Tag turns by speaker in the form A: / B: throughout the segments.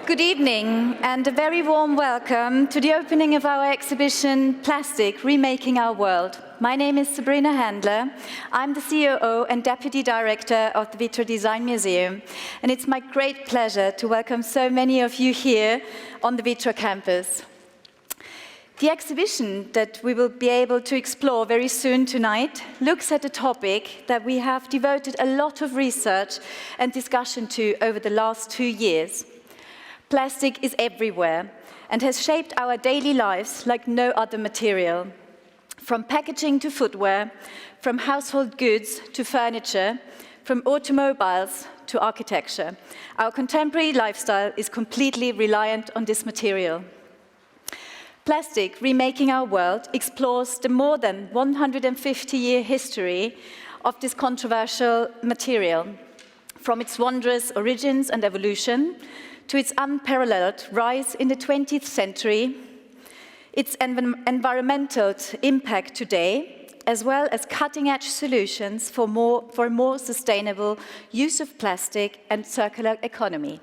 A: Good evening and a very warm welcome to the opening of our exhibition Plastic, Remaking Our World. My name is Sabrina Handler. I'm the COO and Deputy Director of the Vitra Design Museum, and it's my great pleasure to welcome so many of you here on the Vitra campus. The exhibition that we will be able to explore very soon tonight looks at a topic that we have devoted a lot of research and discussion to over the last 2 years. Plastic is everywhere and has shaped our daily lives like no other material. From packaging to footwear, from household goods to furniture, from automobiles to architecture, our contemporary lifestyle is completely reliant on this material. Plastic, Remaking Our World explores the more than 150-year history of this controversial material, from its wondrous origins and evolution to its unparalleled rise in the 20th century, its environmental impact today, as well as cutting-edge solutions for a more sustainable use of plastic and circular economy.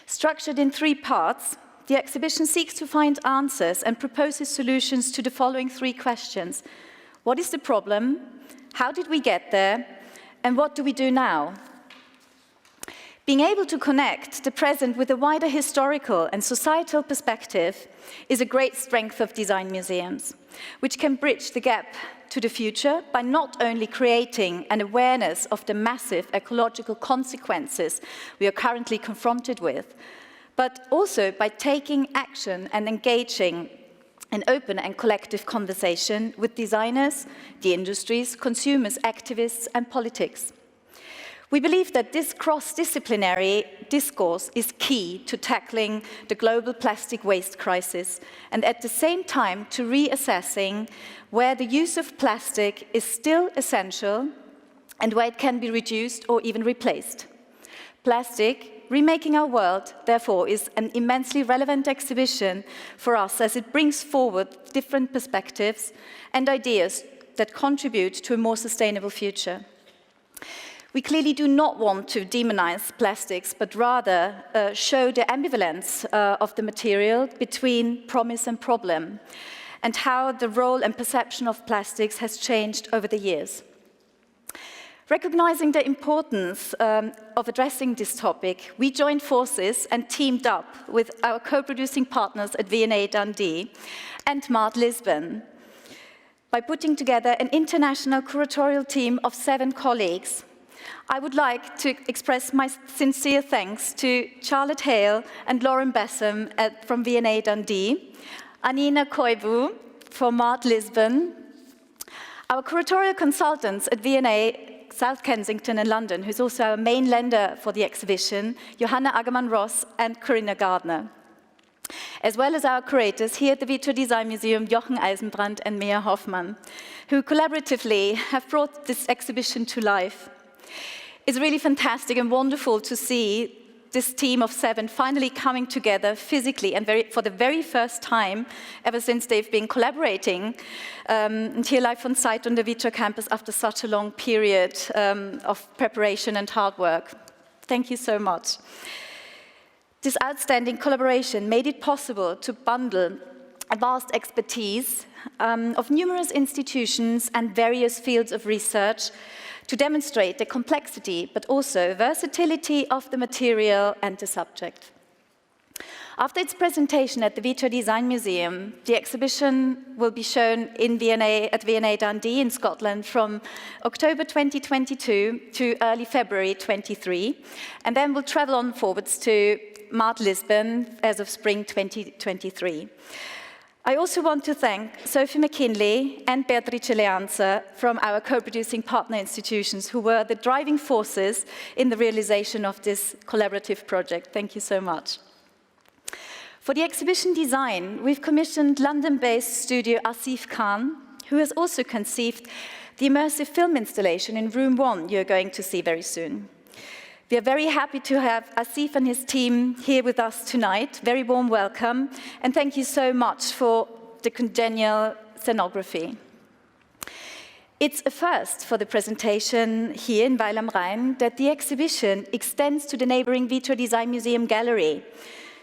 A: Structured in 3 parts, the exhibition seeks to find answers and proposes solutions to the following 3 questions. What is the problem? How did we get there? And what do we do now? Being able to connect the present with a wider historical and societal perspective is a great strength of design museums, which can bridge the gap to the future by not only creating an awareness of the massive ecological consequences we are currently confronted with, but also by taking action and engaging in open and collective conversation with designers, the industries, consumers, activists, and politics. We believe that this cross-disciplinary discourse is key to tackling the global plastic waste crisis and at the same time to reassessing where the use of plastic is still essential and where it can be reduced or even replaced. Plastic, Remaking Our World, therefore, is an immensely relevant exhibition for us as it brings forward different perspectives and ideas that contribute to a more sustainable future. We clearly do not want to demonize plastics, but rather show the ambivalence of the material between promise and problem, and how the role and perception of plastics has changed over the years. Recognizing the importance of addressing this topic, we joined forces and teamed up with our co-producing partners at V&A Dundee and Mart Lisbon by putting together an international curatorial team of 7 colleagues. I would like to express my sincere thanks to Charlotte Hale and Lauren Bessam from V&A Dundee, Anina Koivu from Mart Lisbon, our curatorial consultants at V&A South Kensington and London, who's also our main lender for the exhibition, Johanna Agerman-Ross and Corinna Gardner, as well as our curators here at the Vitra Design Museum, Jochen Eisenbrand and Mia Hoffmann, who collaboratively have brought this exhibition to life. It's really fantastic and wonderful to see this team of 7 finally coming together physically and for the very first time ever since they've been collaborating and here live on site on the Vitra campus after such a long period of preparation and hard work. Thank you so much. This outstanding collaboration made it possible to bundle a vast expertise of numerous institutions and various fields of research to demonstrate the complexity, but also versatility of the material and the subject. After its presentation at the Vitra Design Museum, the exhibition will be shown at V&A Dundee in Scotland from October 2022 to early February 23, and then we'll travel on forwards to Mart Lisbon as of spring 2023. I also want to thank Sophie McKinley and Beatrice Leanza from our co-producing partner institutions who were the driving forces in the realization of this collaborative project. Thank you so much. For the exhibition design, we've commissioned London-based studio Asif Khan, who has also conceived the immersive film installation in Room 1 you're going to see very soon. We are very happy to have Asif and his team here with us tonight. Very warm welcome, and thank you so much for the congenial scenography. It's a first for the presentation here in Weil am Rhein that the exhibition extends to the neighboring Vitra Design Museum gallery.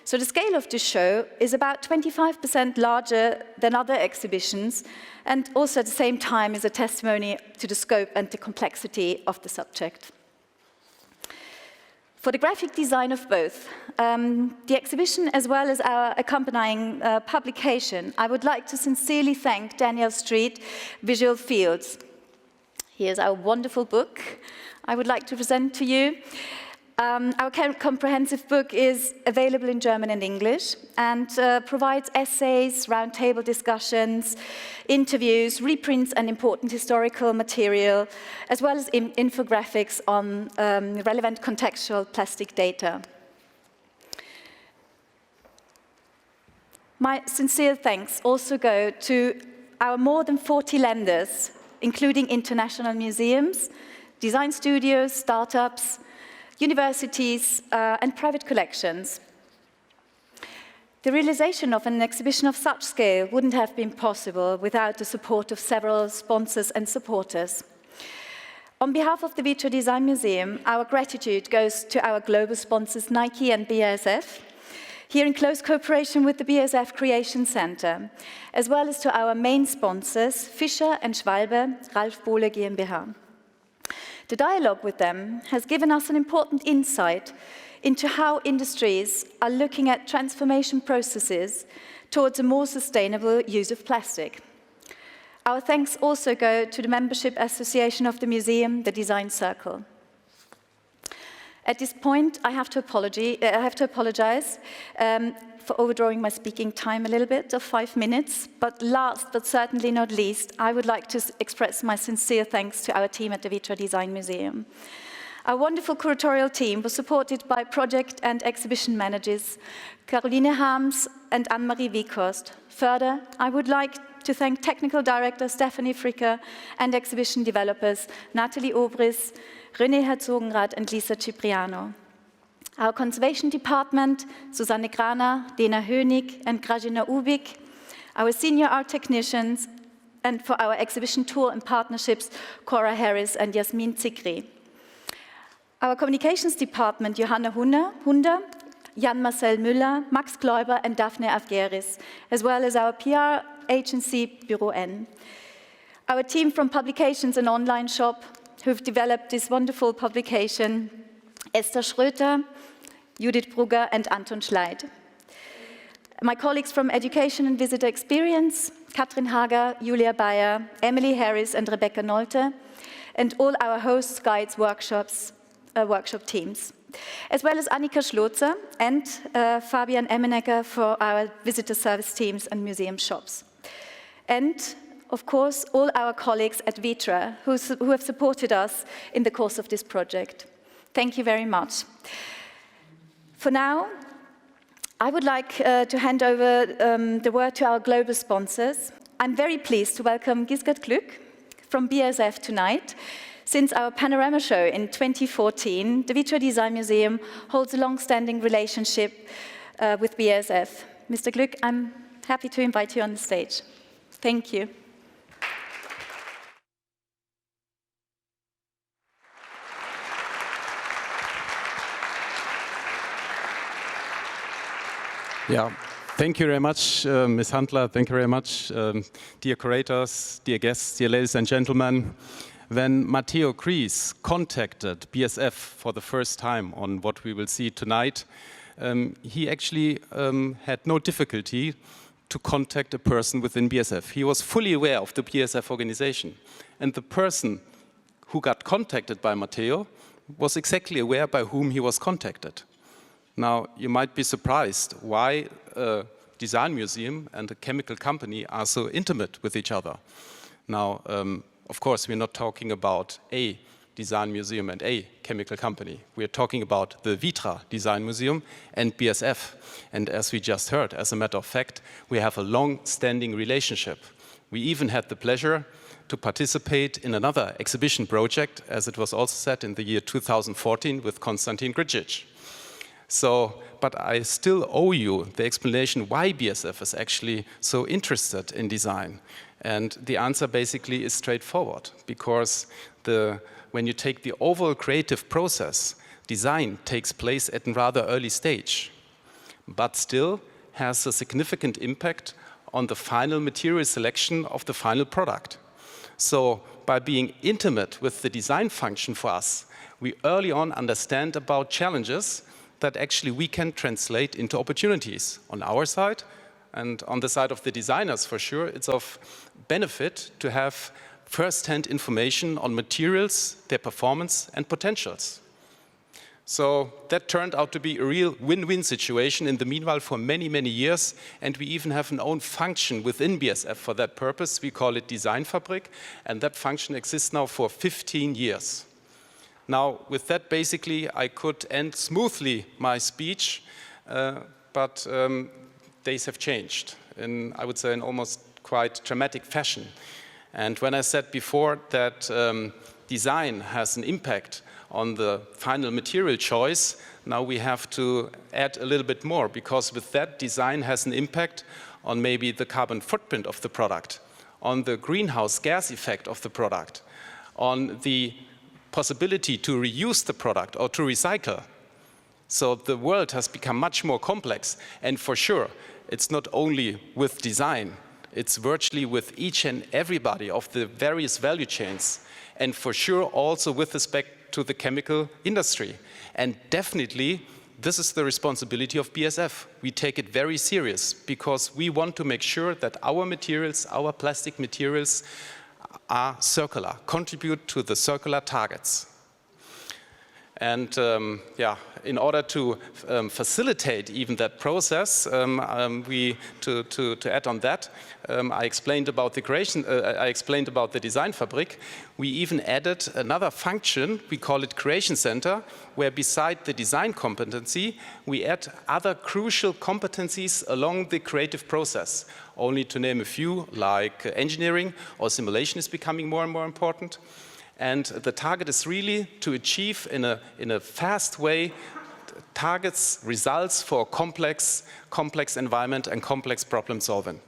A: So the scale of the show is about 25% larger than other exhibitions, and also at the same time is a testimony to the scope and the complexity of the subject. For the graphic design of both, the exhibition as well as our accompanying publication, I would like to sincerely thank Daniel Street Visual Fields. Here's our wonderful book I would like to present to you. Our comprehensive book is available in German and English and provides essays, roundtable discussions, interviews, reprints and important historical material, as well as infographics on relevant contextual plastic data. My sincere thanks also go to our more than 40 lenders, including international museums, design studios, startups, universities, and private collections. The realization of an exhibition of such scale wouldn't have been possible without the support of several sponsors and supporters. On behalf of the Vitra Design Museum, our gratitude goes to our global sponsors Nike and BASF, here in close cooperation with the BASF Creation Center, as well as to our main sponsors, Fischer and Schwalbe, Ralf Bohle GmbH. The dialogue with them has given us an important insight into how industries are looking at transformation processes towards a more sustainable use of plastic. Our thanks also go to the membership association of the museum, the Design Circle. At this point, I have to apologize for overdrawing my speaking time a little bit of 5 minutes, but last but certainly not least, I would like to express my sincere thanks to our team at the Vitra Design Museum. Our wonderful curatorial team was supported by project and exhibition managers Ineke Hans and Anne-Marie Wieghorst. Further, I would like to thank technical director Stephanie Fricker and exhibition developers Nathalie Obris, René Herzogenrath and Lisa Cipriano. Our conservation department, Susanne Grana, Dena Hönig and Grażyna Ubik, our senior art technicians, and for our exhibition tour and partnerships, Cora Harris and Jasmin Zikri. Our communications department, Johanna Hunder, Jan-Marcel Müller, Max Gläuber and Daphne Avgeris, as well as our PR agency, Büro N. Our team from publications and online shop, who've developed this wonderful publication, Esther Schröter, Judith Brugger and Anton Schleid. My colleagues from Education and Visitor Experience, Katrin Hager, Julia Bayer, Emily Harris and Rebecca Nolte, and all our hosts, guides, workshop teams, as well as Annika Schlotzer and Fabian Emmenegger for our visitor service teams and museum shops. And of course, all our colleagues at Vitra who have supported us in the course of this project. Thank you very much. For now, I would like to hand over the word to our global sponsors. I'm very pleased to welcome Gisgert Glück from BASF tonight. Since our Panorama show in 2014, the Vitra Design Museum holds a long-standing relationship with BASF. Mr. Glück, I'm happy to invite you on the stage. Thank you.
B: Yeah, thank you very much, Ms. Handler. Thank you very much, dear curators, dear guests, dear ladies and gentlemen. When Matteo Kries contacted BASF for the first time on what we will see tonight, he actually had no difficulty to contact a person within BASF. He was fully aware of the BASF organization. And the person who got contacted by Matteo was exactly aware by whom he was contacted. Now, you might be surprised why a design museum and a chemical company are so intimate with each other. Now, of course, we're not talking about a design museum and a chemical company. We're talking about the Vitra Design Museum and BASF. And as we just heard, as a matter of fact, we have a long-standing relationship. We even had the pleasure to participate in another exhibition project, as it was also said in the year 2014 with Konstantin Gricic. So, but I still owe you the explanation why BASF is actually so interested in design. And the answer basically is straightforward, because when you take the overall creative process, design takes place at a rather early stage, but still has a significant impact on the final material selection of the final product. So by being intimate with the design function for us, we early on understand about challenges that actually we can translate into opportunities on our side, and on the side of the designers for sure. It's of benefit to have first-hand information on materials, their performance and potentials. So that turned out to be a real win-win situation in the meanwhile for many, many years, and we even have an own function within BASF for that purpose. We call it Design Fabrik, and that function exists now for 15 years. Now, with that, basically, I could end smoothly my speech, but days have changed in, I would say, in almost quite dramatic fashion. And when I said before that design has an impact on the final material choice, now we have to add a little bit more, because with that, design has an impact on maybe the carbon footprint of the product, on the greenhouse gas effect of the product, on the possibility to reuse the product or to recycle. So the world has become much more complex, and for sure, it's not only with design, it's virtually with each and everybody of the various value chains, and for sure also with respect to the chemical industry. And definitely, this is the responsibility of BASF. We take it very serious, because we want to make sure that our materials, our plastic materials, are circular, contribute to the circular targets. And in order to facilitate even that process, to add on that, I explained about the creation. I explained about the Design Fabrik. We even added another function. We call it Creation Center, where beside the design competency, we add other crucial competencies along the creative process. Only to name a few, like engineering or simulation is becoming more and more important. And the target is really to achieve in a fast way targets, results for complex environment and complex problem solving.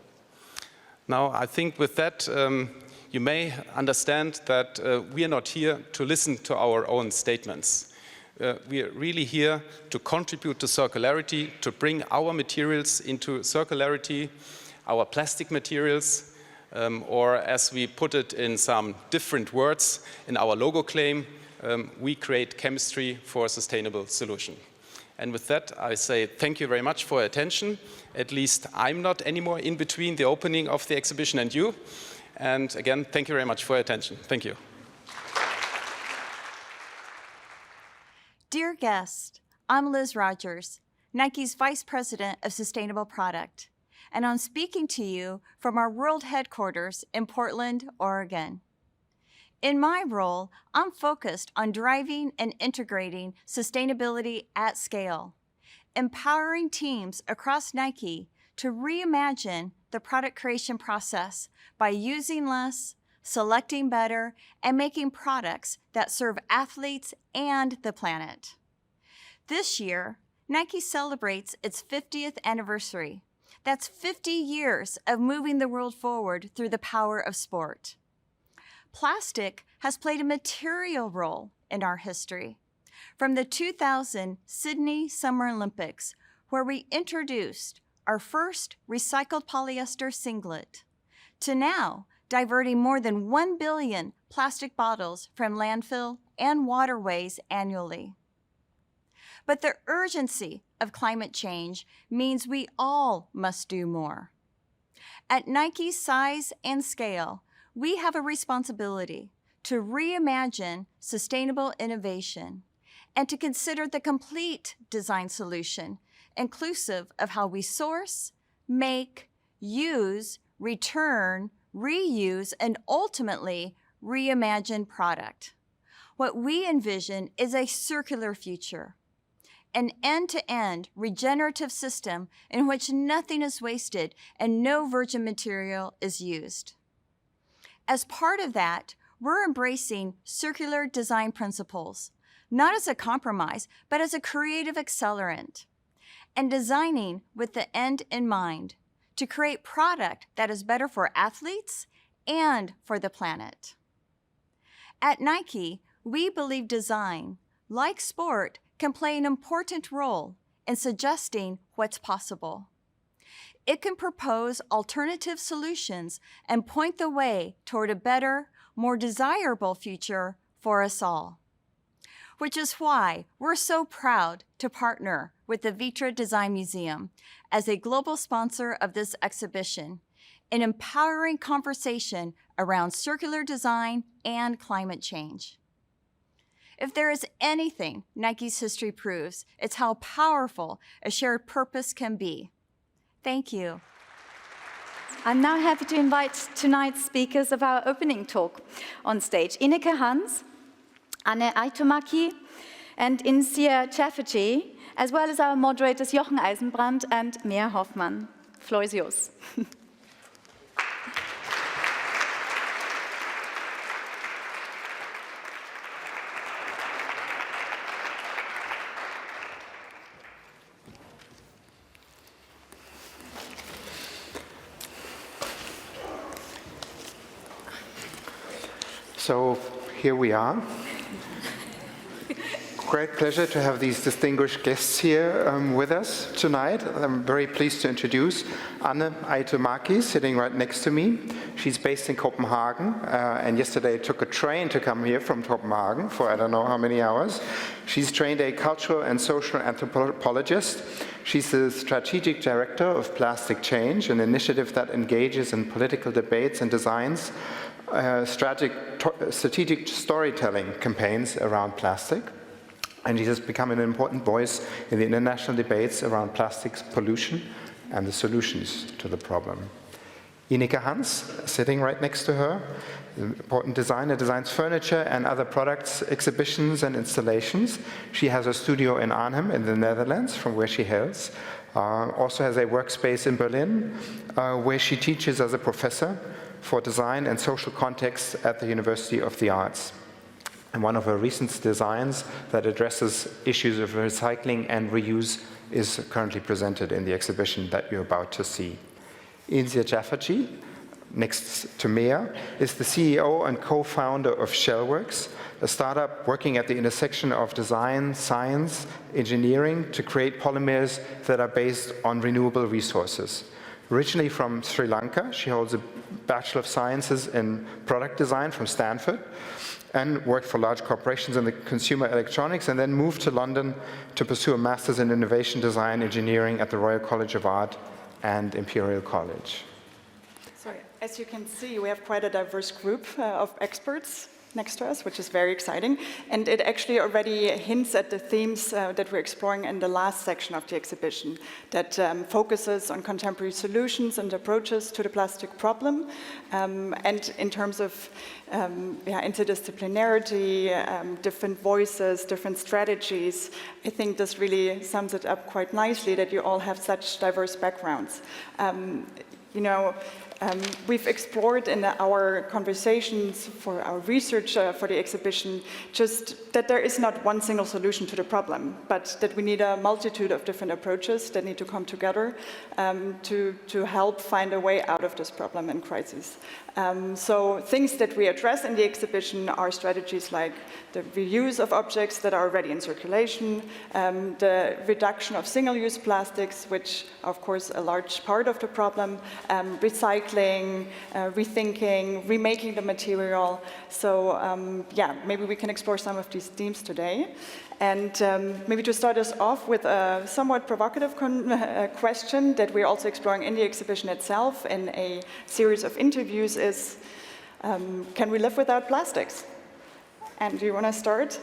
B: Now, I think with that, you may understand that we are not here to listen to our own statements. We are really here to contribute to circularity, to bring our materials into circularity, our plastic materials, or as we put it in some different words in our logo claim, we create chemistry for a sustainable solution. And with that, I say thank you very much for your attention. At least I'm not anymore in between the opening of the exhibition and you. And again, thank you very much for your attention. Thank you.
C: Dear guest, I'm Liz Rogers, Nike's Vice President of Sustainable Product, and I'm speaking to you from our world headquarters in Portland, Oregon. In my role, I'm focused on driving and integrating sustainability at scale, empowering teams across Nike to reimagine the product creation process by using less, selecting better, and making products that serve athletes and the planet. This year, Nike celebrates its 50th anniversary. That's 50 years of moving the world forward through the power of sport. Plastic has played a material role in our history. From the 2000 Sydney Summer Olympics, where we introduced our first recycled polyester singlet, to now diverting more than 1 billion plastic bottles from landfill and waterways annually. But the urgency of climate change means we all must do more. At Nike's size and scale, we have a responsibility to reimagine sustainable innovation and to consider the complete design solution, inclusive of how we source, make, use, return, reuse, and ultimately reimagine product. What we envision is a circular future, an end-to-end regenerative system in which nothing is wasted and no virgin material is used. As part of that, we're embracing circular design principles, not as a compromise, but as a creative accelerant, and designing with the end in mind, to create product that is better for athletes and for the planet. At Nike, we believe design, like sport, can play an important role in suggesting what's possible. It can propose alternative solutions and point the way toward a better, more desirable future for us all. Which is why we're so proud to partner with the Vitra Design Museum as a global sponsor of this exhibition, an empowering conversation around circular design and climate change. If there is anything Nike's history proves, it's how powerful a shared purpose can be. Thank you.
A: I'm now happy to invite tonight's speakers of our opening talk on stage. Ineke Hans, Aittomaki, and Insiya Jafferjee, as well as our moderators Jochen Eisenbrand and Hoffmann. Floor is yours.
D: So here we are. Great pleasure to have these distinguished guests here with us tonight. I'm very pleased to introduce Aittomaki, sitting right next to me. She's based in Copenhagen, and yesterday took a train to come here from Copenhagen for I don't know how many hours. She's trained a cultural and social anthropologist. She's the strategic director of Plastic Change, an initiative that engages in political debates and designs strategic storytelling campaigns around plastic. And she has become an important voice in the international debates around plastics pollution and the solutions to the problem. Ineke Hans, sitting right next to her, an important designer, designs furniture and other products, exhibitions and installations. She has a studio in Arnhem in the Netherlands, from where she hails. Also has a workspace in Berlin, where she teaches as a professor for design and social context at the University of the Arts. And one of her recent designs that addresses issues of recycling and reuse is currently presented in the exhibition that you're about to see. Insiya Jafferjee, next to Mea, is the CEO and co-founder of Shellworks, a startup working at the intersection of design, science, engineering to create polymers that are based on renewable resources. Originally from Sri Lanka, she holds a Bachelor of Sciences in Product Design from Stanford and worked for large corporations in the consumer electronics, and then moved to London to pursue a Master's in Innovation Design Engineering at the Royal College of Art and Imperial College.
E: So, as you can see, we have quite a diverse group of experts next to us, which is very exciting. And it actually already hints at the themes that we're exploring in the last section of the exhibition, that focuses on contemporary solutions and approaches to the plastic problem. And in terms of interdisciplinarity, different voices, different strategies, I think this really sums it up quite nicely that you all have such diverse backgrounds. We've explored in our conversations for our research for the exhibition just that there is not one single solution to the problem, but that we need a multitude of different approaches that need to come together to help find a way out of this problem and crisis. So things that we address in the exhibition are strategies like the reuse of objects that are already in circulation, the reduction of single-use plastics, which are of course a large part of the problem, recycling, rethinking, remaking the material. So maybe we can explore some of these themes today. And maybe to start us off with a somewhat provocative question that we're also exploring in the exhibition itself in a series of interviews is, can we live without plastics? And do you want to start?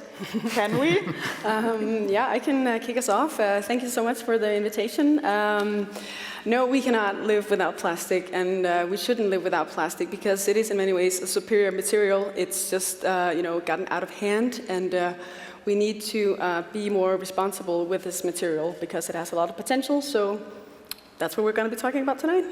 E: Can we?
F: Yeah, I can kick us off. Thank you so much for the invitation. No, we cannot live without plastic, and we shouldn't live without plastic because it is in many ways a superior material. It's just gotten out of hand, and we need to be more responsible with this material because it has a lot of potential. So that's what we're going to be talking about tonight.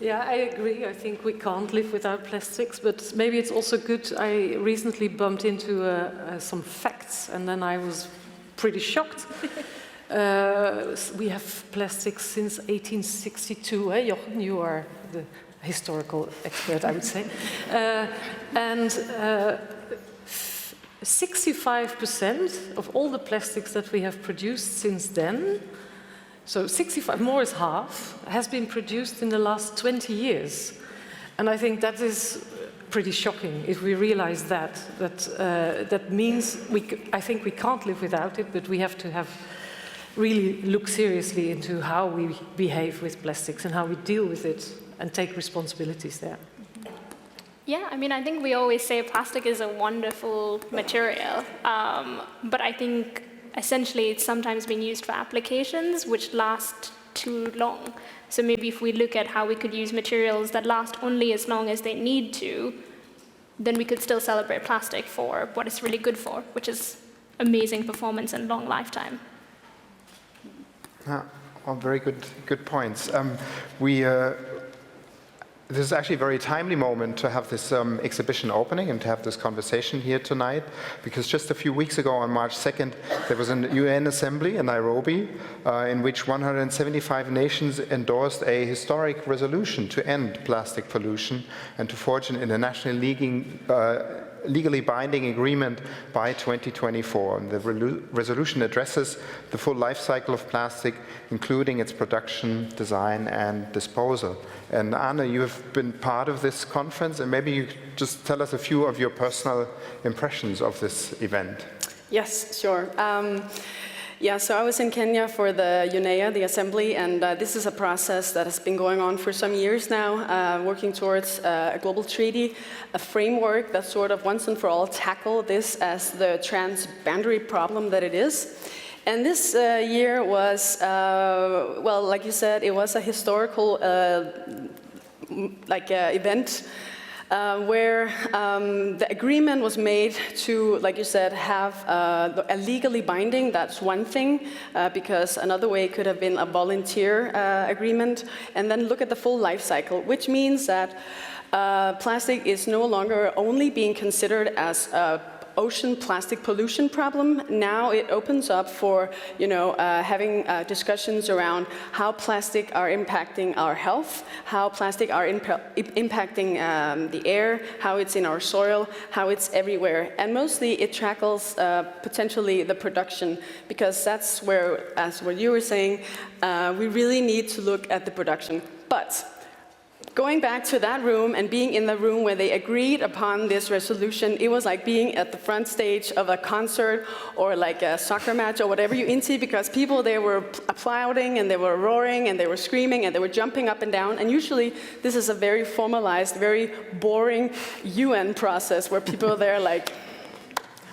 G: Yeah, I agree. I think we can't live without plastics, but maybe it's also good. I recently bumped into some facts, and then I was pretty shocked. We have plastics since 1862. Jochen, you are the historical expert, I would say. And 65% of all the plastics that we have produced since then, so 65, more is half, has been produced in the last 20 years. And I think that is pretty shocking if we realize that. That means I think we can't live without it, but we have to really look seriously into how we behave with plastics and how we deal with it and take responsibilities there.
H: Yeah, I mean, I think we always say plastic is a wonderful material, but I think essentially it's sometimes been used for applications which last too long. So maybe if we look at how we could use materials that last only as long as they need to, then we could still celebrate plastic for what it's really good for, which is amazing performance and long lifetime.
D: All very good points. This is actually a very timely moment to have this exhibition opening and to have this conversation here tonight, because just a few weeks ago on March 2nd, there was an UN assembly in Nairobi in which 175 nations endorsed a historic resolution to end plastic pollution and to forge an international legally binding agreement by 2024. And the resolution addresses the full life cycle of plastic, including its production, design, and disposal. And Anne, you have been part of this conference, and maybe you just tell us a few of your personal impressions of this event.
F: Yes, sure. Yeah, so I was in Kenya for the UNEA, the assembly, and this is a process that has been going on for some years now, working towards a global treaty, a framework that sort of once and for all tackle this as the transboundary problem that it is. And this year was, well, like you said, it was a historical event where the agreement was made to, like you said, have a legally binding. That's one thing, because another way could have been a volunteer agreement. And then look at the full life cycle, which means that plastic is no longer only being considered as a ocean plastic pollution problem. Now it opens up for, having discussions around how plastic are impacting our health, how plastic are impacting the air, how it's in our soil, how it's everywhere. And mostly it tackles potentially the production, because that's where, as what you were saying, we really need to look at the production. But going back to that room and being in the room where they agreed upon this resolution, it was like being at the front stage of a concert or like a soccer match or whatever you're into, because people there were applauding and they were roaring and they were screaming and they were jumping up and down. And usually this is a very formalized, very boring UN process where people are there like,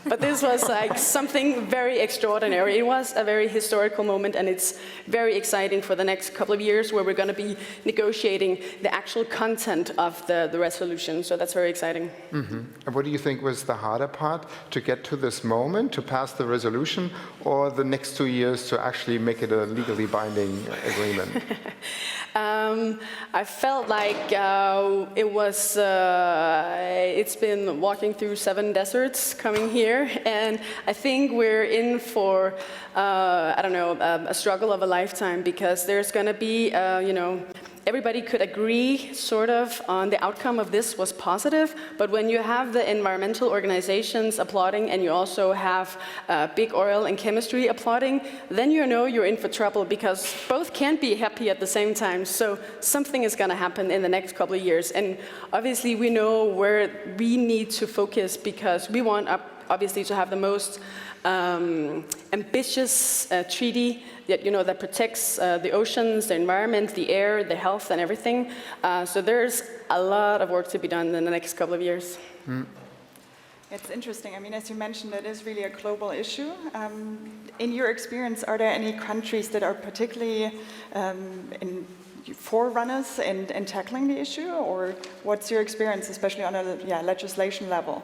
F: but this was like something very extraordinary. It was a very historical moment, and it's very exciting for the next couple of years where we're going to be negotiating the actual content of the resolution. So that's very exciting.
D: Mm-hmm. And what do you think was the harder part, to get to this moment, to pass the resolution, or the next 2 years to actually make it a legally binding agreement?
F: I felt like it was, it's been walking through 7 deserts coming here, and I think we're in for, a struggle of a lifetime, because there's going to be, everybody could agree sort of on the outcome of this was positive, but when you have the environmental organizations applauding and you also have big oil and chemistry applauding, then you're in for trouble, because both can't be happy at the same time. So something is going to happen in the next couple of years. And obviously we know where we need to focus, because we want obviously to have the most ambitious treaty that protects the oceans, the environment, the air, the health, and everything. So there's a lot of work to be done in the next couple of years. Mm.
E: It's interesting. I mean, as you mentioned, it is really a global issue. In your experience, are there any countries that are particularly forerunners in tackling the issue, or what's your experience, especially on a legislation level?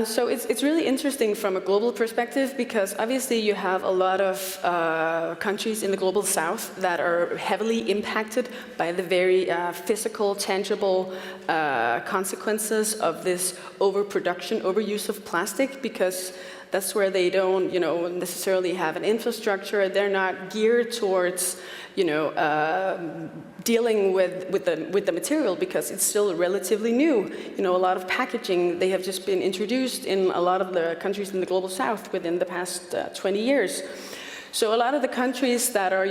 F: So it's really interesting from a global perspective, because obviously you have a lot of countries in the global south that are heavily impacted by the very physical, tangible consequences of this overproduction, overuse of plastic, because That's where they don't, necessarily have an infrastructure. They're not geared towards, dealing with the material because it's still relatively new. A lot of packaging, they have just been introduced in a lot of the countries in the global south within the past 20 years. So a lot of the countries that are,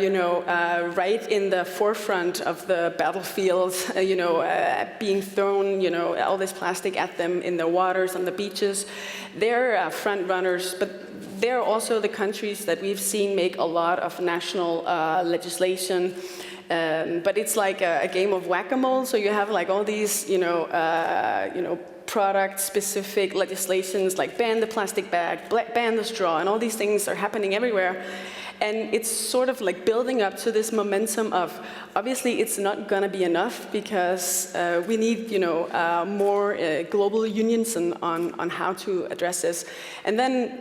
F: right in the forefront of the battlefield, being thrown, all this plastic at them in the waters, on the beaches, they're front runners, but they're also the countries that we've seen make a lot of national legislation. But it's like a game of whack-a-mole. So you have like all these, product-specific legislations like ban the plastic bag, ban the straw, and all these things are happening everywhere. And it's sort of like building up to this momentum of, obviously it's not going to be enough because we need, more global unions on how to address this. And then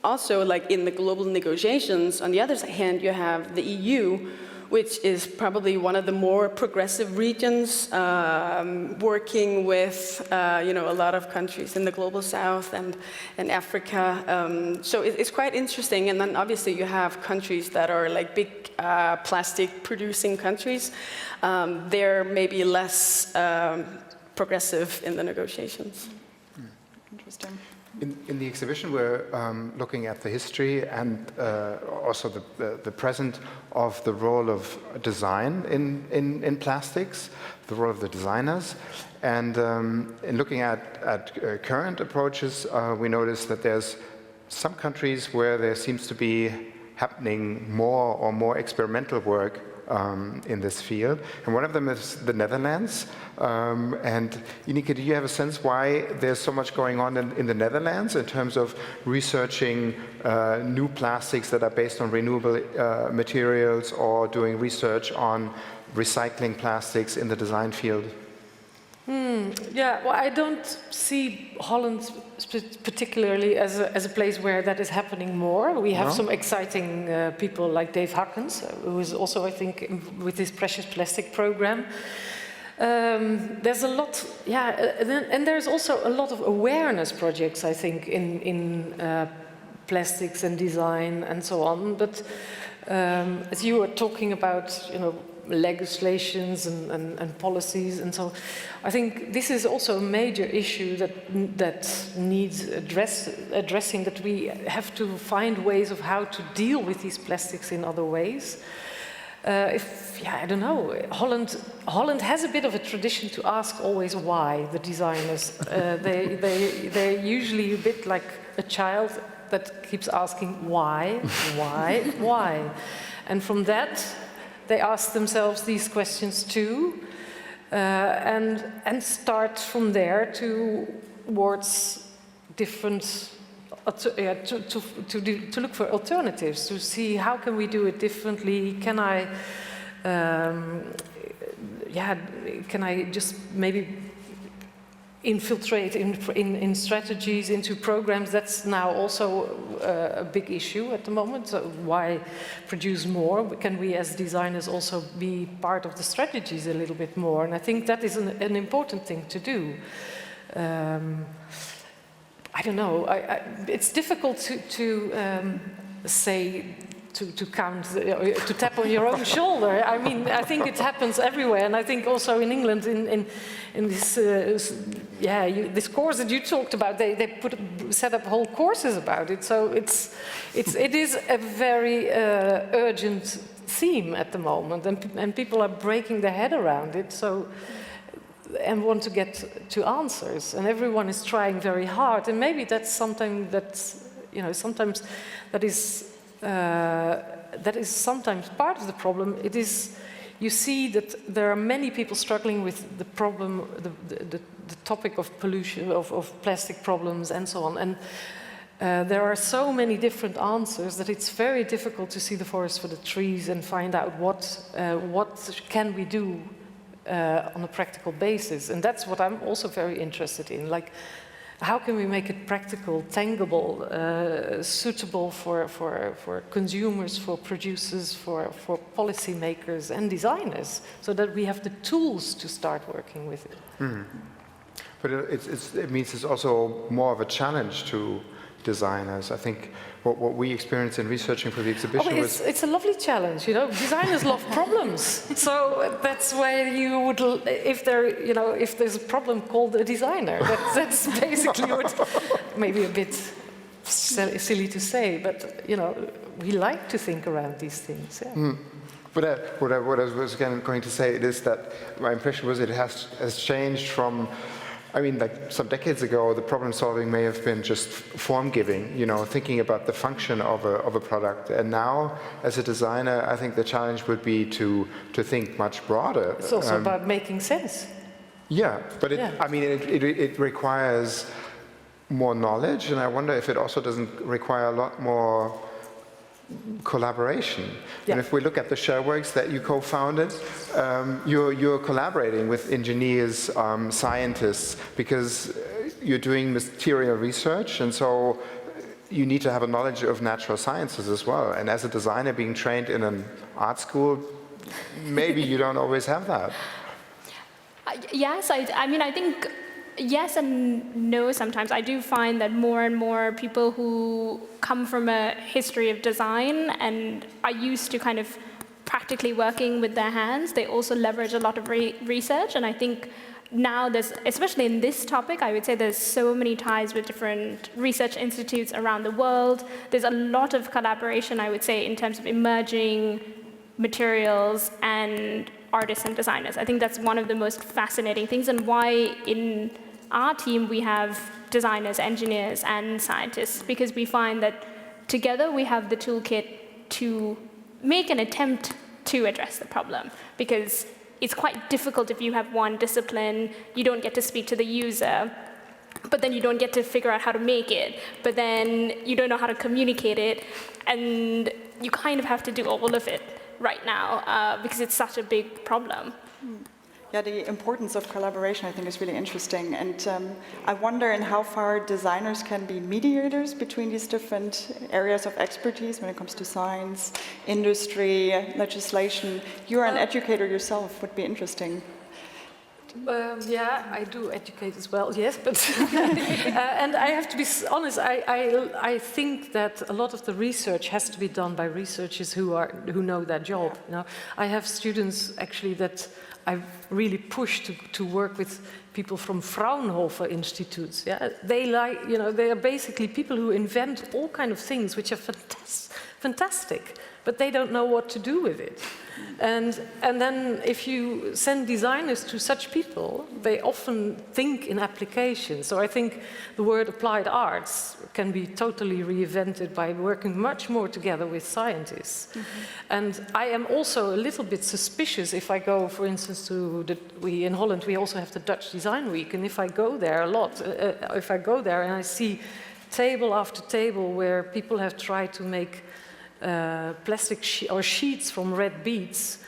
F: also, like in the global negotiations, on the other hand, you have the EU, which is probably one of the more progressive regions, working with a lot of countries in the global south and Africa. So it's quite interesting. And then obviously you have countries that are like big plastic producing countries. They're maybe less progressive in the negotiations.
E: Interesting.
D: In the exhibition, we're looking at the history and also the present of the role of design in plastics, the role of the designers. And in looking at current approaches, we notice that there's some countries where there seems to be happening more experimental work in this field. And one of them is the Netherlands. And Ineke, do you have a sense why there's so much going on in the Netherlands in terms of researching new plastics that are based on renewable materials or doing research on recycling plastics in the design field?
G: Yeah, well, I don't see Holland particularly as a place where that is happening more. We have some exciting people like Dave Hakkens, who is also, I think, with his Precious Plastic program. There's a lot, and there's also a lot of awareness projects, I think, in plastics and design and so on. But as you were talking about, legislations and policies, and so I think this is also a major issue that needs addressing. That we have to find ways of how to deal with these plastics in other ways. I don't know. Holland has a bit of a tradition to ask always why, the designers. They're usually a bit like a child that keeps asking why, and from that. They ask themselves these questions too, and start from there towards different, to look for alternatives, to see how can we do it differently. Can I just maybe infiltrate in strategies into programs? That's now also a big issue at the moment. So why produce more? Can we as designers also be part of the strategies a little bit more? And I think that is an important thing to do. I don't know. It's difficult to say, to count, to tap on your own shoulder. I mean, I think it happens everywhere, and I think also in England, in this, this course that you talked about, they set up whole courses about it. So it is a very urgent theme at the moment, and people are breaking their head around it. So. And want to get to answers, and everyone is trying very hard, and maybe that's something that's, sometimes that is sometimes part of the problem. It is, you see that there are many people struggling with the problem, the topic of pollution, of plastic problems, and so on, and there are so many different answers that it's very difficult to see the forest for the trees and find out what can we do on a practical basis. And that's what I'm also very interested in. Like, how can we make it practical, tangible, suitable for consumers, for producers, for policymakers and designers, so that we have the tools to start working with it.
D: Mm. But it means it's also more of a challenge to designers. I think what we experienced in researching for the exhibition was...
G: It's a lovely challenge, you know. Designers love problems, so that's why you would, if there's a problem, called a designer. That's basically what. Maybe a bit silly to say, but you know, we like to think around these things. Yeah.
D: But what I was going to say is that my impression was it has changed from, I mean, like some decades ago, the problem solving may have been just form giving, you know, thinking about the function of a product. And now, as a designer, I think the challenge would be to think much broader.
G: It's also about making sense.
D: Yeah, but it requires more knowledge, and I wonder if it also doesn't require a lot more collaboration.
G: Yeah.
D: And if we look at the Shellworks that you co-founded, you're collaborating with engineers, scientists, because you're doing material research, and so you need to have a knowledge of natural sciences as well. And as a designer being trained in an art school, maybe you don't always have that.
H: Yes, I mean, I think yes and no sometimes. I do find that more and more people who come from a history of design and are used to kind of practically working with their hands, they also leverage a lot of research. And I think now there's, especially in this topic, I would say there's so many ties with different research institutes around the world. There's a lot of collaboration, I would say, in terms of emerging materials and artists and designers. I think that's one of the most fascinating things, and why in our team we have designers, engineers, and scientists, because we find that together we have the toolkit to make an attempt to address the problem. Because it's quite difficult if you have one discipline, you don't get to speak to the user, but then you don't get to figure out how to make it, but then you don't know how to communicate it, and you kind of have to do all of it right now because it's such a big problem.
E: Yeah, the importance of collaboration, I think, is really interesting. And I wonder in how far designers can be mediators between these different areas of expertise when it comes to science, industry, legislation. You're an educator yourself, would be interesting.
G: Yeah, I do educate as well, yes, but and I have to be honest, I think that a lot of the research has to be done by researchers who know their job.
E: Yeah.
G: You know, I have students actually that I've really pushed to work with people from Fraunhofer institutes. Yeah, they are basically people who invent all kind of things which are fantastic, but they don't know what to do with it. And then if you send designers to such people, they often think in applications. So I think the word applied arts can be totally reinvented by working much more together with scientists. Mm-hmm. And I am also a little bit suspicious if I go, for instance, in Holland we also have the Dutch Design Week, and if I go there a lot, if I go there and I see table after table where people have tried to make plastic sheets from red beads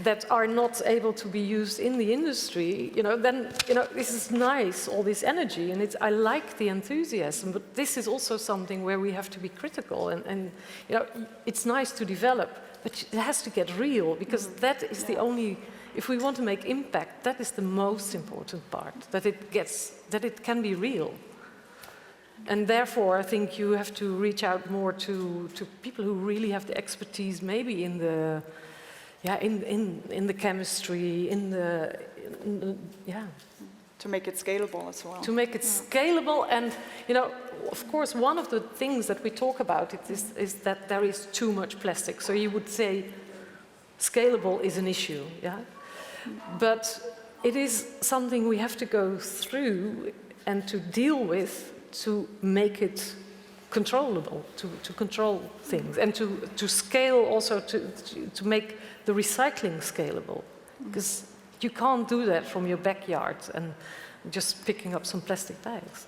G: that are not able to be used in the industry, then this is nice, all this energy, and I like the enthusiasm, but this is also something where we have to be critical, and it's nice to develop, but it has to get real, because that is the only, if we want to make impact, that is the most important part, that it can be real. And therefore, I think you have to reach out more to people who really have the expertise, maybe in the chemistry,
E: to make it scalable as well.
G: To make it scalable, and of course, one of the things that we talk about is that there is too much plastic. So you would say scalable is an issue, yeah, but it is something we have to go through and to deal with, to make it controllable, to control things, and to scale also, to make the recycling scalable. Because you can't do that from your backyard and just picking up some plastic bags.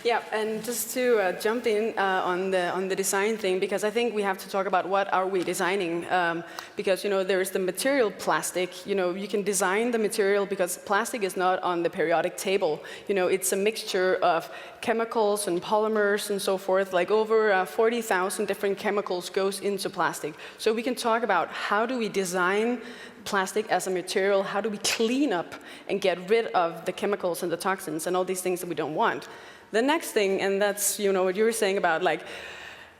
F: Yeah, and just to jump in on the design thing, because I think we have to talk about what are we designing, because there is the material plastic. You can design the material because plastic is not on the periodic table. It's a mixture of chemicals and polymers and so forth. Like over 40,000 different chemicals goes into plastic. So we can talk about how do we design plastic as a material, how do we clean up and get rid of the chemicals and the toxins and all these things that we don't want. The next thing, and that's what you were saying about like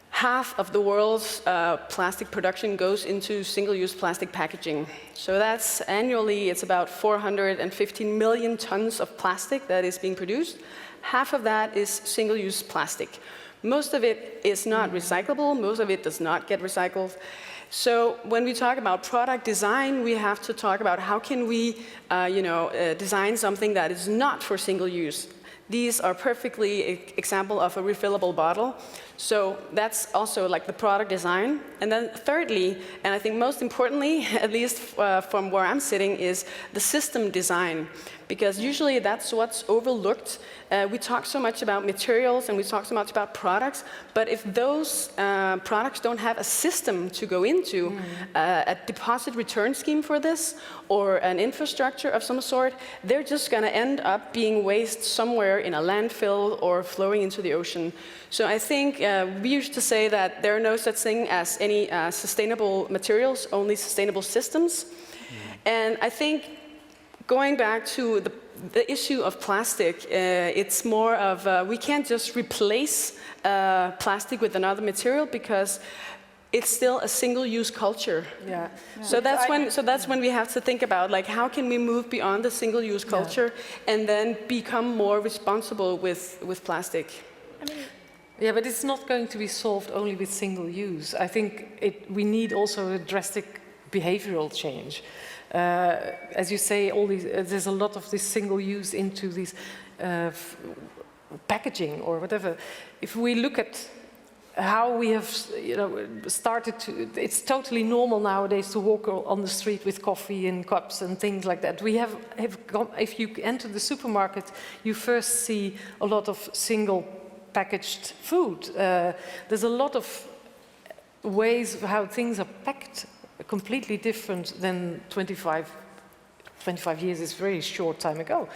F: half of the world's plastic production goes into single-use plastic packaging. So that's annually, it's about 415 million tons of plastic that is being produced. Half of that is single-use plastic. Most of it is not recyclable. Most of it does not get recycled. So when we talk about product design, we have to talk about how can we, design something that is not for single use. These are perfectly an example of a refillable bottle. So that's also like the product design. And then thirdly, and I think most importantly, at least from where I'm sitting, is the system design. Because usually that's what's overlooked. We talk so much about materials and we talk so much about products, but if those products don't have a system to go into, a deposit return scheme for this, or an infrastructure of some sort, they're just going to end up being waste somewhere in a landfill or flowing into the ocean. So I think we used to say that there are no such thing as any sustainable materials, only sustainable systems. And I think going back to the issue of plastic, it's more of we can't just replace plastic with another material because it's still a single-use culture.
G: Yeah.
F: So that's when we have to think about like how can we move beyond the single-use culture and then become more responsible with plastic.
G: Yeah, but it's not going to be solved only with single use. I think we need also a drastic behavioral change. As you say, there's a lot of this single use into this packaging or whatever. If we look at how we have, started to, it's totally normal nowadays to walk on the street with coffee in cups and things like that. We have gone, if you enter the supermarket, you first see a lot of single packaged food. There's a lot of ways how things are packed completely different than 25 years is a very short time ago.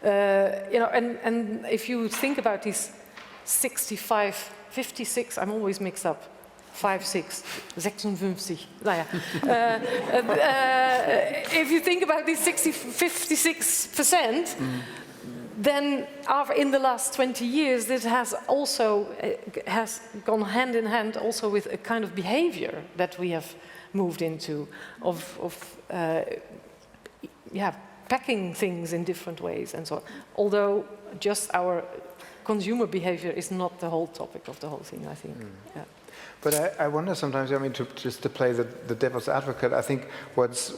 G: And if you think about these 65, 56, I'm always mixed up, 5, 6, 56, if you think about these 56%, then in the last 20 years, this has also has gone hand in hand also with a kind of behavior that we have moved into of packing things in different ways and so on. Although just our consumer behavior is not the whole topic of the whole thing, I think. Yeah.
D: But I wonder sometimes, to play the devil's advocate, I think what's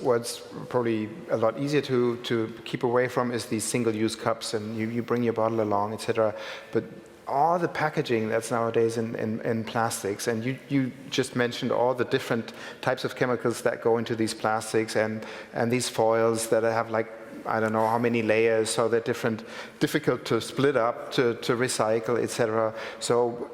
D: probably a lot easier to keep away from is these single-use cups, and you bring your bottle along, etc. But all the packaging that's nowadays in plastics, and you just mentioned all the different types of chemicals that go into these plastics, and these foils that have like, I don't know how many layers, so they're difficult to split up, to recycle, etc. So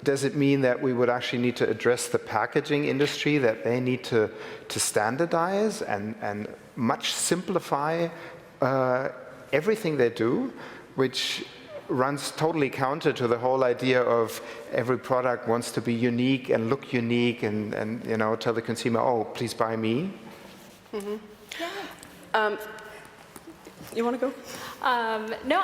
D: does it mean that we would actually need to address the packaging industry, that they need to standardize and much simplify everything they do, which runs totally counter to the whole idea of every product wants to be unique and look unique and tell the consumer, oh, please buy me?
F: Mm-hmm. Yeah. You want to go?
H: No,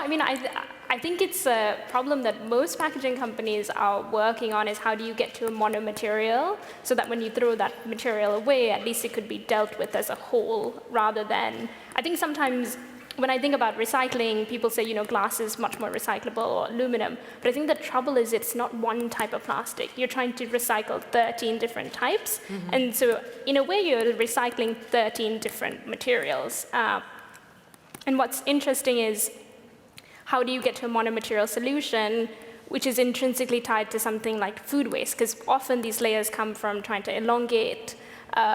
H: I think it's a problem that most packaging companies are working on, is how do you get to a monomaterial so that when you throw that material away, at least it could be dealt with as a whole, rather than, I think sometimes when I think about recycling, people say, glass is much more recyclable, or aluminum. But I think the trouble is it's not one type of plastic. You're trying to recycle 13 different types. Mm-hmm. And so in a way, you're recycling 13 different materials. And what's interesting is, how do you get to a monomaterial solution, which is intrinsically tied to something like food waste? Because often these layers come from trying to elongate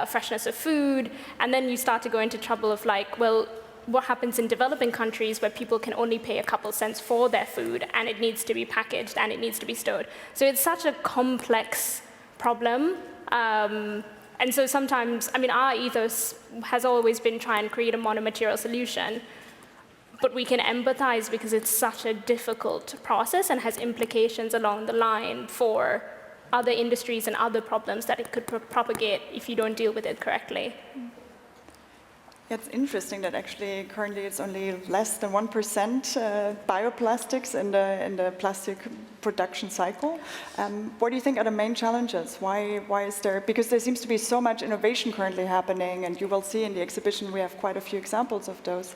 H: freshness of food. And then you start to go into trouble of like, well, what happens in developing countries where people can only pay a couple cents for their food, and it needs to be packaged and it needs to be stored. So it's such a complex problem. And so sometimes, our ethos has always been try and create a monomaterial solution, but we can empathize because it's such a difficult process and has implications along the line for other industries and other problems that it could propagate if you don't deal with it correctly.
E: It's interesting that actually currently it's only less than 1% bioplastics in the plastic production cycle. What do you think are the main challenges? Why is there, because there seems to be so much innovation currently happening, and you will see in the exhibition we have quite a few examples of those.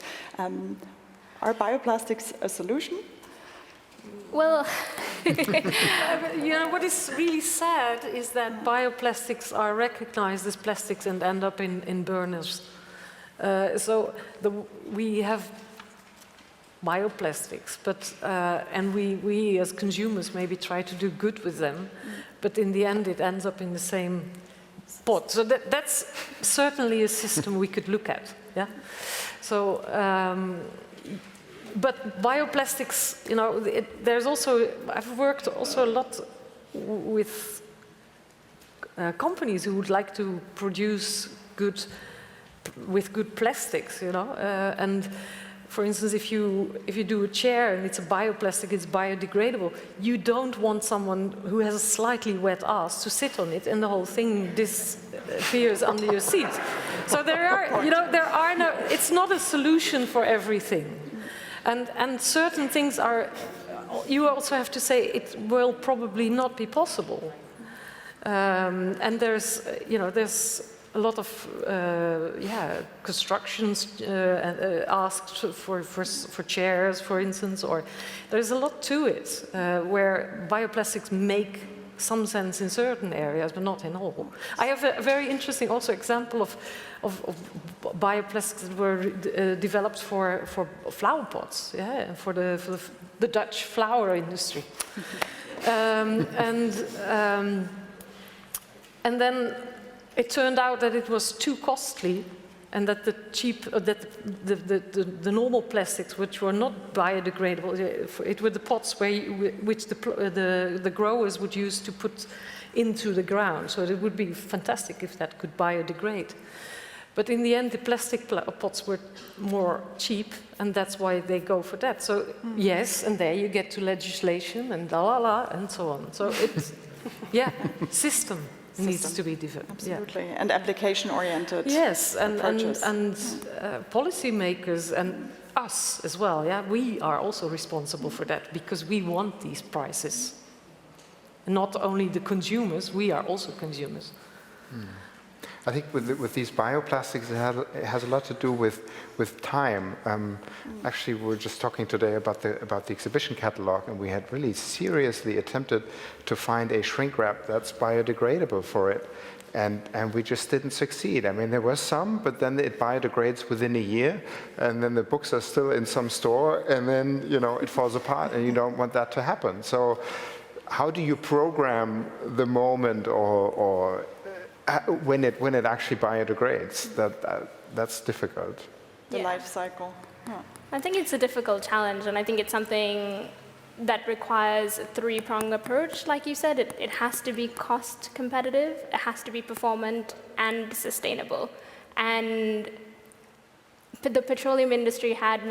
E: Are bioplastics a solution?
H: Well,
G: You know, what is really sad is that bioplastics are recognized as plastics and end up in burners. We have bioplastics, but and we as consumers maybe try to do good with them, but in the end it ends up in the same pot. So that's certainly a system we could look at. Yeah. So. But bioplastics, you know, there's also, I've worked also a lot with companies who would like to produce with good plastics, you know. And for instance, if you do a chair and it's a bioplastic, it's biodegradable, you don't want someone who has a slightly wet ass to sit on it and the whole thing disappears under your seat. So there are no, it's not a solution for everything. And certain things are, you also have to say it will probably not be possible. And there's a lot of constructions asked for chairs, for instance, or there's a lot to it where bioplastics make some sense in certain areas, but not in all. I have a very interesting also example of bioplastics that were developed for flower pots, yeah, and for the Dutch flower industry. And then it turned out that it was too costly, and that the normal plastics, which were not biodegradable, it were the pots which the growers would use to put into the ground. So it would be fantastic if that could biodegrade. But in the end, the plastic pots were more cheap, and that's why they go for that. So yes, and there you get to legislation and and so on. So it's system needs to be developed.
E: Absolutely, and application-oriented.
G: Yes, and policymakers and us as well. Yeah, we are also responsible for that because we want these prices. Not only the consumers, we are also consumers.
D: I think with these bioplastics, it has a lot to do with time. Actually, we were just talking today about the exhibition catalog, and we had really seriously attempted to find a shrink wrap that's biodegradable for it, and we just didn't succeed. I mean, there were some, but then it biodegrades within a year, and then the books are still in some store, and then it falls apart, and you don't want that to happen. So, how do you program the moment or when it actually biodegrades? That's difficult.
E: The life cycle. Yeah.
H: I think it's a difficult challenge, and I think it's something that requires a three-pronged approach. Like you said, it has to be cost competitive, it has to be performant and sustainable. And the petroleum industry had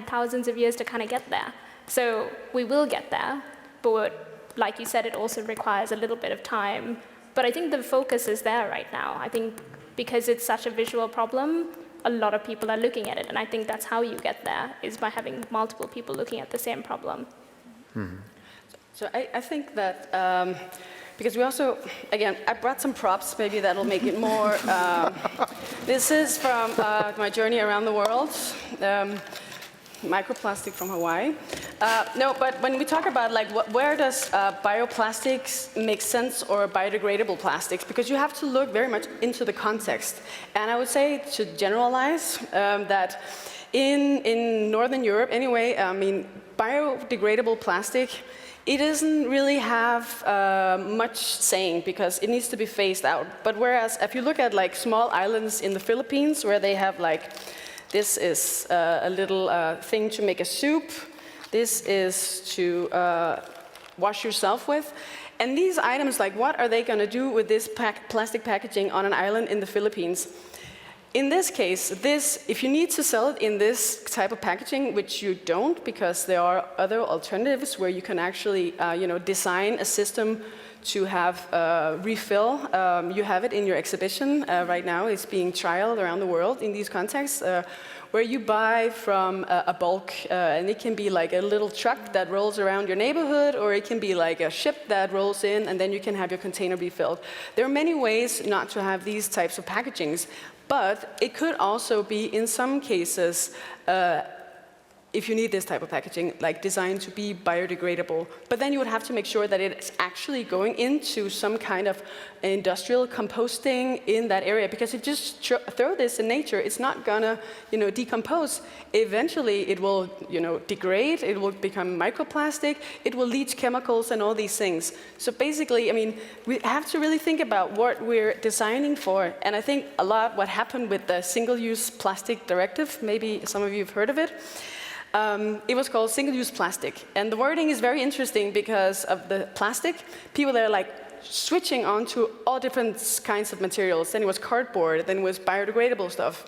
H: thousands of years to kind of get there. So we will get there, but like you said, it also requires a little bit of time. But I think the focus is there right now. I think because it's such a visual problem, a lot of people are looking at it. And I think that's how you get there, is by having multiple people looking at the same problem.
F: Mm-hmm. So I think that, because we also, again, I brought some props, maybe that'll make it more. This is from my journey around the world. Microplastic from Hawaii. No, but when we talk about where does bioplastics make sense, or biodegradable plastics, because you have to look very much into the context. And I would say, to generalize, that in Northern Europe anyway, I mean, biodegradable plastic, it doesn't really have much saying because it needs to be phased out. But whereas if you look at small islands in the Philippines where they have this is a little thing to make a soup. This is to wash yourself with. And these items, what are they going to do with this plastic packaging on an island in the Philippines? In this case, if you need to sell it in this type of packaging, which you don't, because there are other alternatives where you can actually design a system to have refill. You have it in your exhibition right now. It's being trialed around the world in these contexts, where you buy from a bulk, and it can be like a little truck that rolls around your neighborhood, or it can be like a ship that rolls in, and then you can have your container refilled. There are many ways not to have these types of packagings, but it could also be, in some cases, if you need this type of packaging, like designed to be biodegradable. But then you would have to make sure that it's actually going into some kind of industrial composting in that area, because if you just throw this in nature, it's not gonna, decompose. Eventually, it will, degrade. It will become microplastic. It will leach chemicals and all these things. So basically, I mean, we have to really think about what we're designing for. And I think a lot what happened with the single-use plastic directive, maybe some of you have heard of it. It was called single-use plastic. And the wording is very interesting because of the plastic. People are like switching on to all different kinds of materials. Then it was cardboard, then it was biodegradable stuff.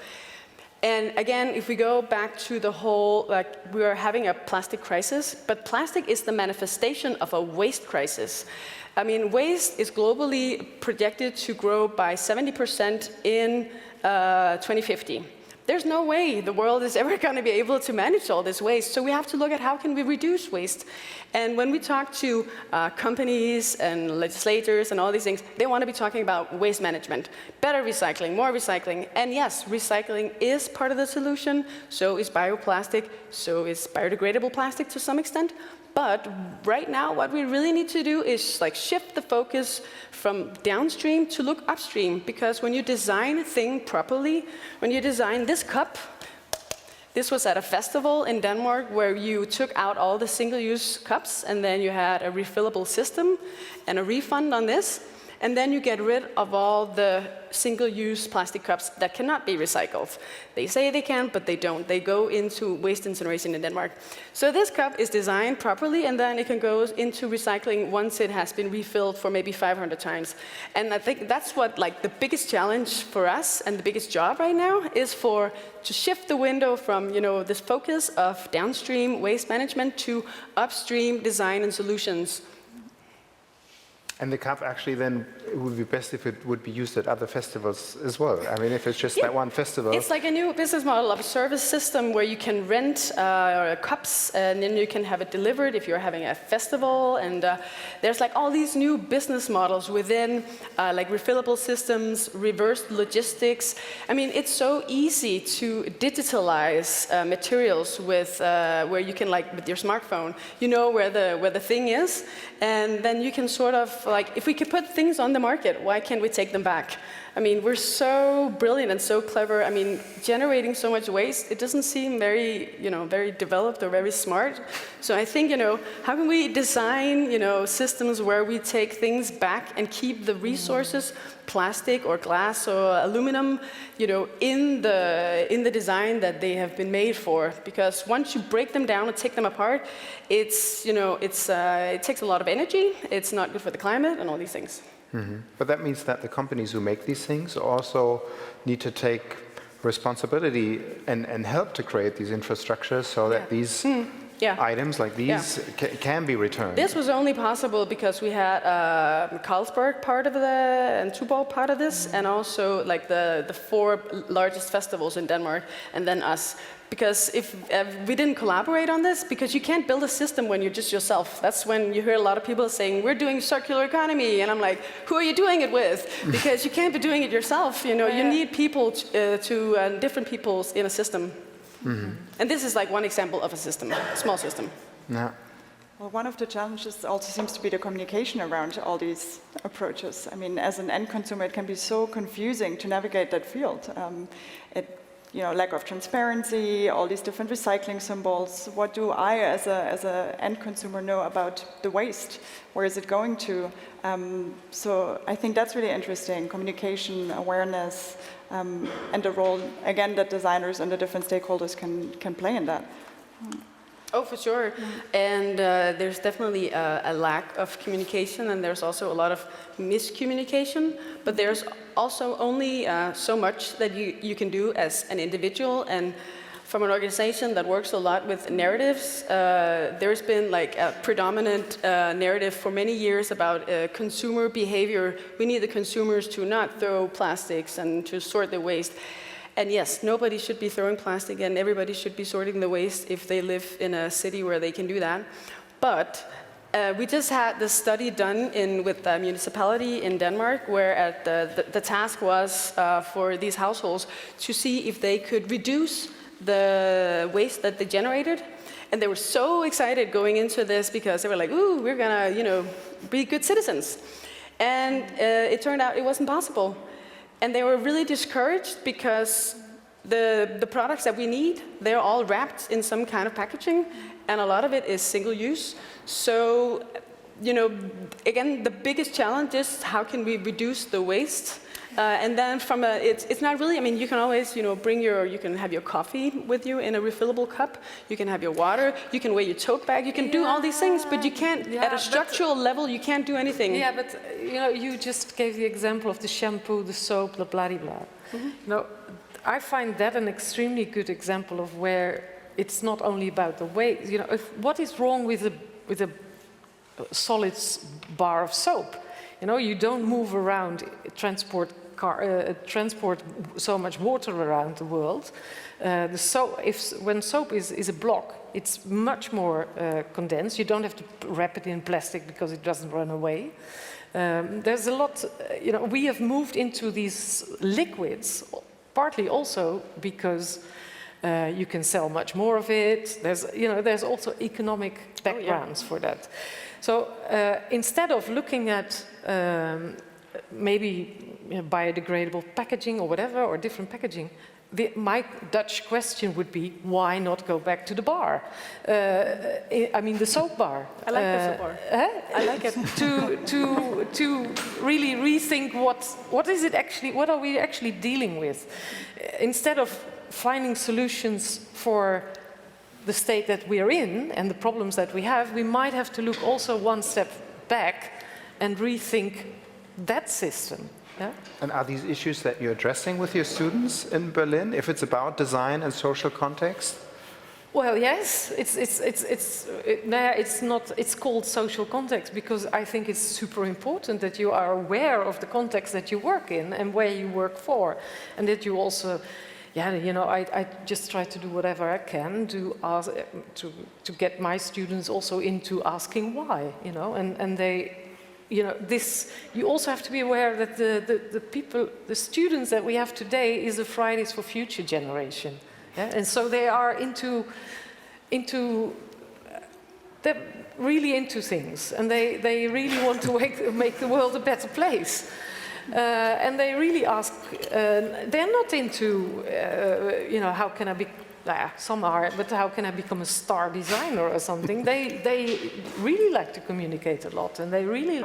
F: And again, if we go back to the whole, we are having a plastic crisis, but plastic is the manifestation of a waste crisis. I mean, waste is globally projected to grow by 70% in 2050. There's no way the world is ever going to be able to manage all this waste. So we have to look at how can we reduce waste. And when we talk to companies and legislators and all these things, they want to be talking about waste management, better recycling, more recycling. And yes, recycling is part of the solution. So is bioplastic. So is biodegradable plastic to some extent. But right now, what we really need to do is shift the focus from downstream to look upstream. Because when you design a thing properly, when you design this cup, this was at a festival in Denmark where you took out all the single-use cups, and then you had a refillable system and a refund on this. And then you get rid of all the single-use plastic cups that cannot be recycled. They say they can, but they don't. They go into waste incineration in Denmark. So this cup is designed properly, and then it can go into recycling once it has been refilled for maybe 500 times. And I think that's what the biggest challenge for us and the biggest job right now is to shift the window from this focus of downstream waste management to upstream design and solutions.
D: And the cup actually then, it would be best if it would be used at other festivals as well. I mean, if it's just that one festival.
F: It's like a new business model of a service system where you can rent cups and then you can have it delivered if you're having a festival. And there's all these new business models within refillable systems, reverse logistics. I mean, it's so easy to digitalize materials with where you can with your smartphone, where the thing is, and then you can sort of if we could put things on the market, why can't we take them back? I mean, we're so brilliant and so clever. I mean, generating so much waste, it doesn't seem very, very developed or very smart. So I think, how can we design, systems where we take things back and keep the resources, plastic or glass or aluminum, in the design that they have been made for? Because once you break them down and take them apart, it takes a lot of energy. It's not good for the climate and all these things.
D: Mm-hmm. But that means that the companies who make these things also need to take responsibility and help to create these infrastructures so that these items like these can be returned.
F: This was only possible because we had Carlsberg part of and Tuborg part of this, and also the 4 largest festivals in Denmark, and then us. Because if we didn't collaborate on this, because you can't build a system when you're just yourself. That's when you hear a lot of people saying, we're doing circular economy. And I'm like, who are you doing it with? Because you can't be doing it yourself. You need people different peoples in a system. Mm-hmm. And this is one example of a system, a small system.
D: Yeah.
E: Well, one of the challenges also seems to be the communication around all these approaches. I mean, as an end consumer, it can be so confusing to navigate that field. Lack of transparency, all these different recycling symbols. What do I, as a end consumer, know about the waste? Where is it going to? So I think that's really interesting. Communication, awareness, and the role, again, that designers and the different stakeholders can play in that.
F: Oh, for sure. And there's definitely a lack of communication, and there's also a lot of miscommunication. But there's also only so much that you can do as an individual. And from an organization that works a lot with narratives, there's been like a predominant narrative for many years about consumer behavior. We need the consumers to not throw plastics and to sort their waste. And yes, nobody should be throwing plastic, and everybody should be sorting the waste if they live in a city where they can do that. But we just had this study done with the municipality in Denmark, where the task was for these households to see if they could reduce the waste that they generated. And they were so excited going into this because they were like, ooh, we're gonna, be good citizens. And it turned out it wasn't possible. And they were really discouraged because the products that we need, they're all wrapped in some kind of packaging, and a lot of it is single use. So, again, the biggest challenge is how can we reduce the waste? And then it's not really, you can always, you can have your coffee with you in a refillable cup, you can have your water, you can wear your tote bag, you can do all these things, but you can't, at a structural level, you can't do anything.
G: Yeah, but, you just gave the example of the shampoo, the soap, the blah-de-blah. I find that an extremely good example of where it's not only about the waste, what is wrong with a solid bar of soap? You don't move around, transport so much water around the world. When soap is a block, it's much more condensed. You don't have to wrap it in plastic because it doesn't run away. There's a lot, we have moved into these liquids, partly also because you can sell much more of it. There's also economic backgrounds for that. So instead of looking at maybe biodegradable packaging or whatever, or different packaging, my Dutch question would be, why not go back to the bar? The soap bar.
F: I like the soap bar. I like it.
G: to really rethink what are we actually dealing with? Instead of finding solutions for the state that we are in and the problems that we have, we might have to look also one step back and rethink that system. Yeah?
D: And are these issues that you're addressing with your students in Berlin, if it's about design and social context?
G: Well, yes, it's called social context because I think it's super important that you are aware of the context that you work in and where you work for, and that you also, I just try to do whatever I can to get my students also into asking why, and they. You also have to be aware that the students that we have today is the Fridays for Future generation, and so they are they're really into things, and they really want to make the world a better place, and they really ask. They're not into how can I be. Some are, but how can I become a star designer or something? They really like to communicate a lot, and they really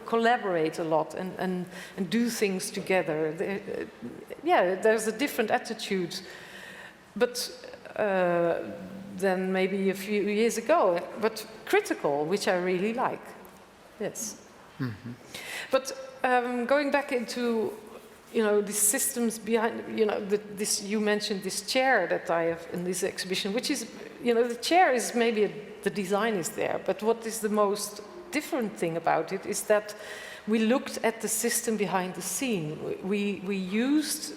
G: collaborate a lot and do things together. There's a different attitude, but than maybe a few years ago, but critical, which I really like. Yes. Mm-hmm. But going back into the systems behind, you mentioned this chair that I have in this exhibition, which is, the chair is maybe, the design is there, but what is the most different thing about it is that we looked at the system behind the scene. We used,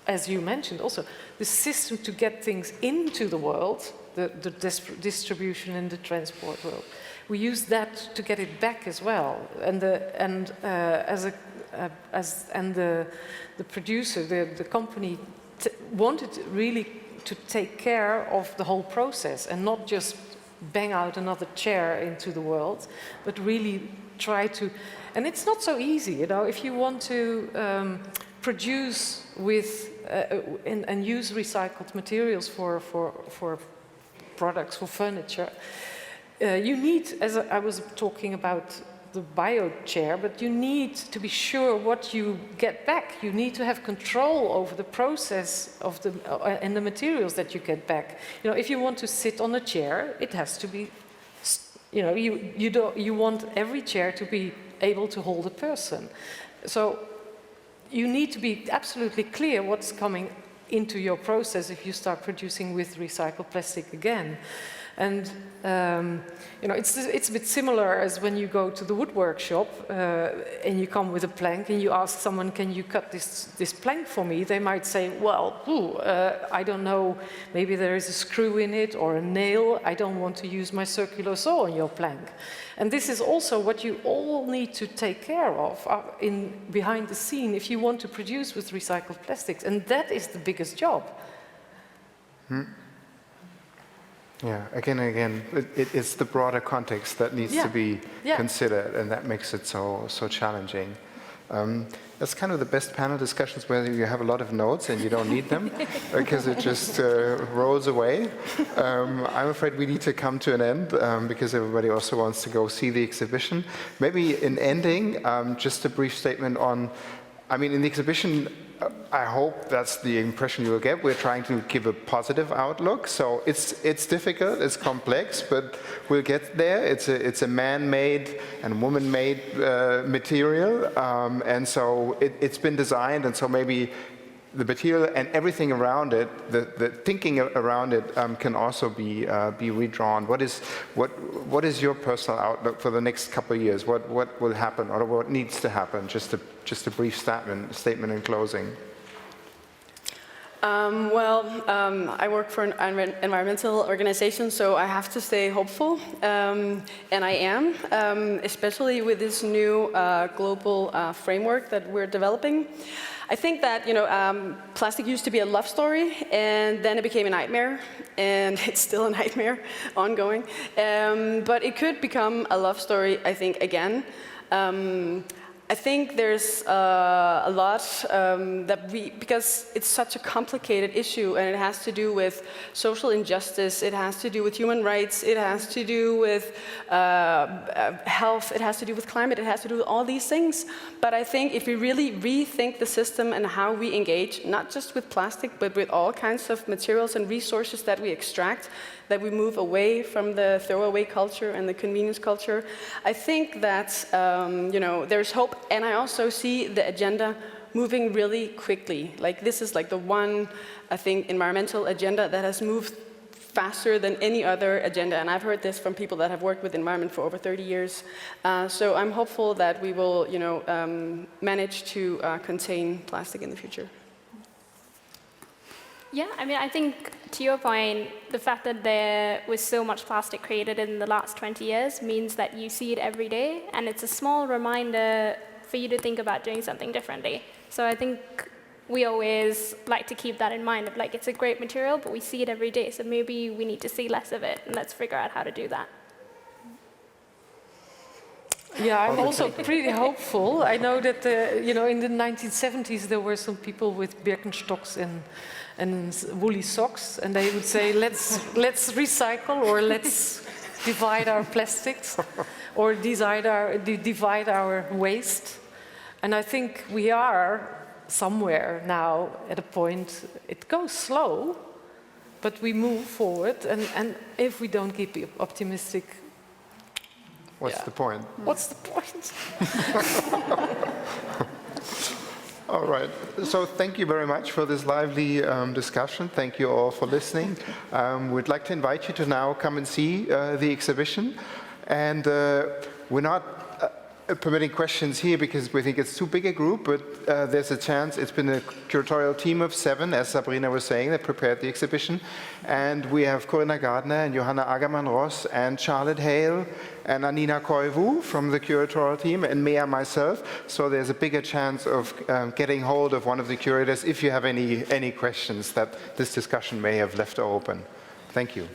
G: as you mentioned also, the system to get things into the world, the distribution and the transport world. We used that to get it back as well, and the producer, the company, wanted really to take care of the whole process and not just bang out another chair into the world, but really try to. And it's not so easy, if you want to produce with and use recycled materials for products, for furniture. You need, as I was talking about the biochair, but you need to be sure what you get back. You need to have control over the process of and the materials that you get back. You know, if you want to sit on a chair, it has to be, you know, you want every chair to be able to hold a person. So you need to be absolutely clear what's coming into your process if you start producing with recycled plastic again. And you know, it's a bit similar as when you go to the woodwork shop and you come with a plank and you ask someone, can you cut this plank for me? They might say, well, I don't know, maybe there is a screw in it or a nail. I don't want to use my circular saw on your plank. And this is also what you all need to take care of behind the scene if you want to produce with recycled plastics. And that is the biggest job.
D: Yeah, again and again, it's the broader context that needs to be considered, and that makes it so challenging. That's kind of the best panel discussions where you have a lot of notes and you don't need them because it just rolls away. I'm afraid we need to come to an end because everybody also wants to go see the exhibition. Maybe in ending, just a brief statement on, I mean, in the exhibition, I hope that's the impression you will get. We're trying to give a positive outlook. So it's difficult, it's complex, but we'll get there. It's a man-made and woman-made material, and so it's been designed, and so maybe the material and everything around it, the thinking around it, can also be redrawn. What is your personal outlook for the next couple of years? What will happen, or what needs to happen? Just a brief statement in closing.
F: I work for an environmental organization, so I have to stay hopeful, and I am, especially with this new global framework that we're developing. I think that, you know, plastic used to be a love story, and then it became a nightmare, and it's still a nightmare, ongoing. But it could become a love story, I think, again. I think there's a lot because it's such a complicated issue, and it has to do with social injustice, it has to do with human rights, it has to do with health, it has to do with climate, it has to do with all these things. But I think if we really rethink the system and how we engage, not just with plastic, but with all kinds of materials and resources that we extract, that we move away from the throwaway culture and the convenience culture, I think that you know, there's hope. And I also see the agenda moving really quickly. Like, this is like the one, I think, environmental agenda that has moved faster than any other agenda. And I've heard this from people that have worked with environment for over 30 years. So I'm hopeful that we will, you know, manage to contain plastic in the future.
H: Yeah, I mean, I think, to your point, the fact that there was so much plastic created in the last 20 years means that you see it every day, and it's a small reminder for you to think about doing something differently. So I think we always like to keep that in mind, of like, it's a great material, but we see it every day, so maybe we need to see less of it, and let's figure out how to do that.
G: Yeah, I'm also pretty hopeful. I know that, you know, in the 1970s there were some people with Birkenstocks and woolly socks, and they would say, let's recycle, or let's divide our plastics, or divide our waste. And I think we are somewhere now at a point, it goes slow, but we move forward, and if we don't keep optimistic,
D: What's the point?
G: What's the point?
D: All right. So thank you very much for this lively discussion. Thank you all for listening. We'd like to invite you to now come and see the exhibition. And we're not permitting questions here because we think it's too big a group, but there's a chance. It's been a curatorial team of 7, as Sabrina was saying, that prepared the exhibition. And we have Corinna Gardner and Johanna Agerman-Ross and Charlotte Hale and Anina Koivu from the curatorial team, and Mea, myself. So there's a bigger chance of getting hold of one of the curators if you have any questions that this discussion may have left open. Thank you.